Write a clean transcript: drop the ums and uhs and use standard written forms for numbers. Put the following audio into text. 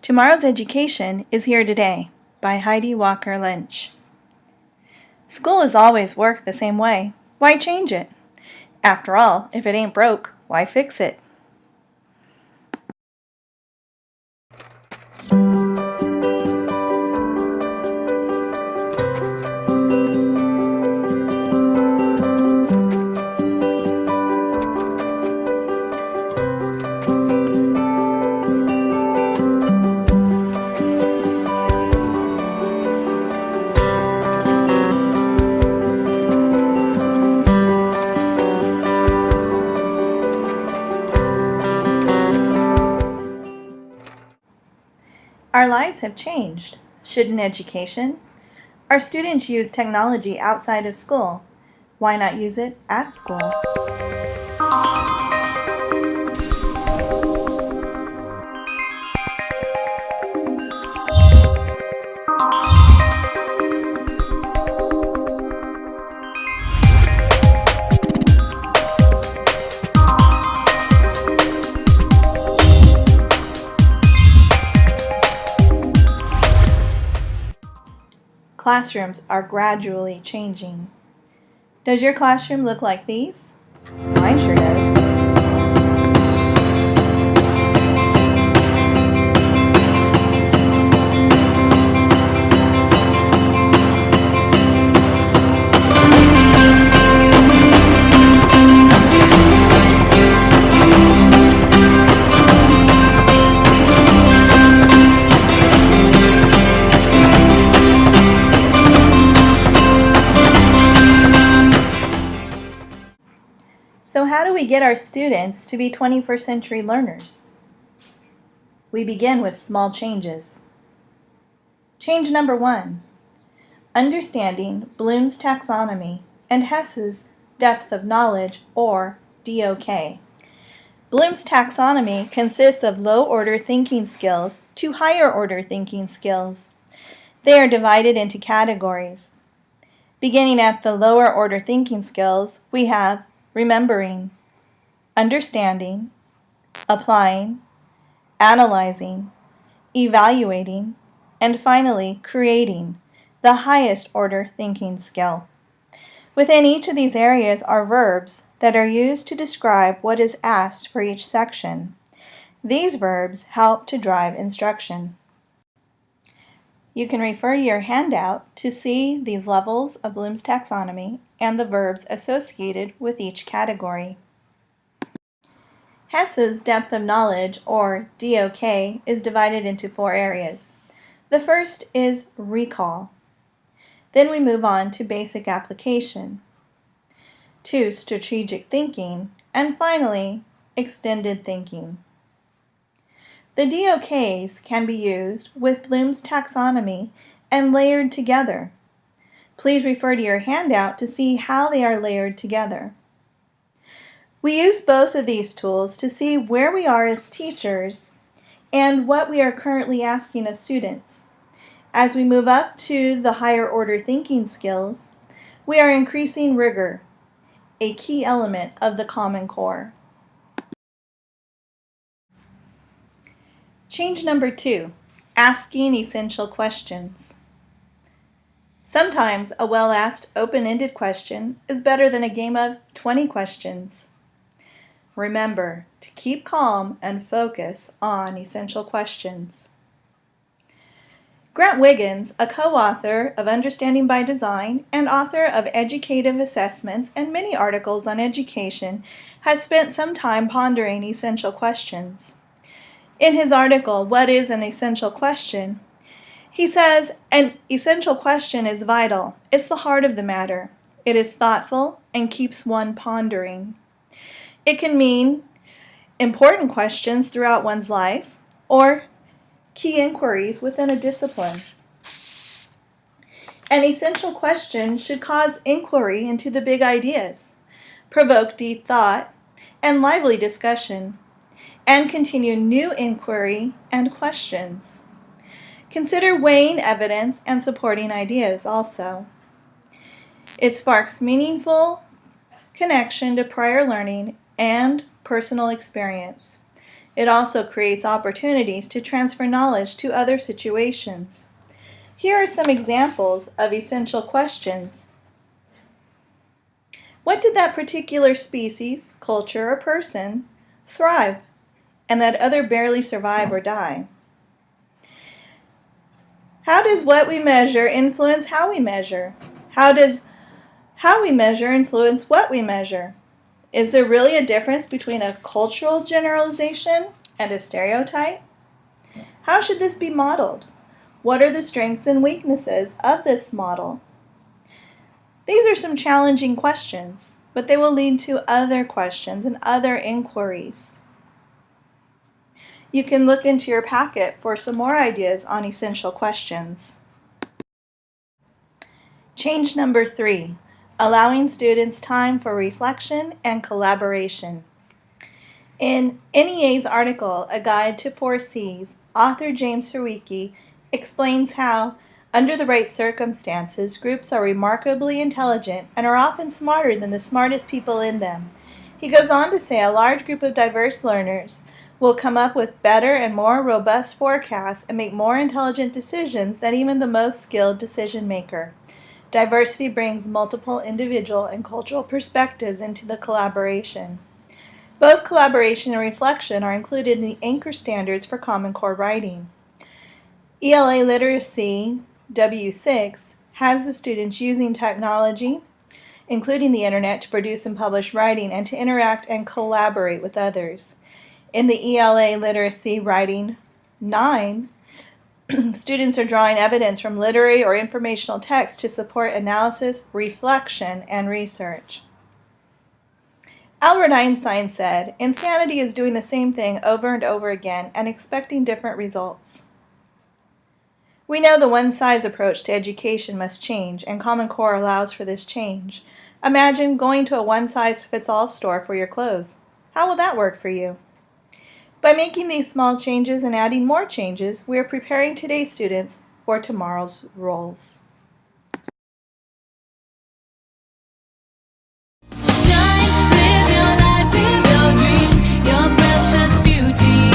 Tomorrow's Education is Here Today by Heidi Walker Lynch. School has always worked the same way. Why change it? After all, if it ain't broke, why fix it? Our lives have changed. Shouldn't education? Our students use technology outside of school. Why not use it at school? Classrooms are gradually changing. Does your classroom look like these? Mine sure does. So how do we get our students to be 21st century learners? We begin with small changes. Change number 1, understanding Bloom's taxonomy and Hess's depth of knowledge, or DOK. Bloom's taxonomy consists of low-order thinking skills to higher-order thinking skills. They are divided into categories. Beginning at the lower-order thinking skills, we have remembering, understanding, applying, analyzing, evaluating, and finally creating, the highest order thinking skill. Within each of these areas are verbs that are used to describe what is asked for each section. These verbs help to drive instruction. You can refer to your handout to see these levels of Bloom's taxonomy and the verbs associated with each category. Hess's depth of knowledge, or DOK, is divided into 4 areas. The first is recall. Then we move on to basic application, to strategic thinking, and finally, extended thinking. The DOKs can be used with Bloom's taxonomy and layered together. Please refer to your handout to see how they are layered together. We use both of these tools to see where we are as teachers and what we are currently asking of students. As we move up to the higher order thinking skills, we are increasing rigor, a key element of the Common Core. Change number 2, asking essential questions. Sometimes a well-asked open-ended question is better than a game of 20 questions. Remember to keep calm and focus on essential questions. Grant Wiggins, a co-author of Understanding by Design and author of Educative Assessments and many articles on education, has spent some time pondering essential questions. In his article, What is an Essential Question?, he says, an essential question is vital. It's the heart of the matter. It is thoughtful and keeps one pondering. It can mean important questions throughout one's life or key inquiries within a discipline. An essential question should cause inquiry into the big ideas, provoke deep thought and lively discussion, and continue new inquiry and questions. Consider weighing evidence and supporting ideas also. It sparks meaningful connection to prior learning and personal experience. It also creates opportunities to transfer knowledge to other situations. Here are some examples of essential questions. What did that particular species, culture, or person thrive, and that other barely survive or die? How does what we measure influence how we measure? How does how we measure influence what we measure? Is there really a difference between a cultural generalization and a stereotype? How should this be modeled? What are the strengths and weaknesses of this model? These are some challenging questions, but they will lead to other questions and other inquiries. You can look into your packet for some more ideas on essential questions. Change number 3, allowing students time for reflection and collaboration. In NEA's article, A Guide to 4Cs, author James Surowiecki explains how, under the right circumstances, groups are remarkably intelligent and are often smarter than the smartest people in them. He goes on to say a large group of diverse learners will come up with better and more robust forecasts and make more intelligent decisions than even the most skilled decision maker. Diversity brings multiple individual and cultural perspectives into the collaboration. Both collaboration and reflection are included in the anchor standards for Common Core writing. ELA Literacy W6 has the students using technology, including the internet, to produce and publish writing and to interact and collaborate with others. In the ELA Literacy Writing 9, students are drawing evidence from literary or informational text to support analysis, reflection, and research. Albert Einstein said, "Insanity is doing the same thing over and over again and expecting different results." We know the one-size approach to education must change, and Common Core allows for this change. Imagine going to a one-size-fits-all store for your clothes. How will that work for you? By making these small changes and adding more changes, we are preparing today's students for tomorrow's roles. Shine, live your life, live your dreams, your precious beauty.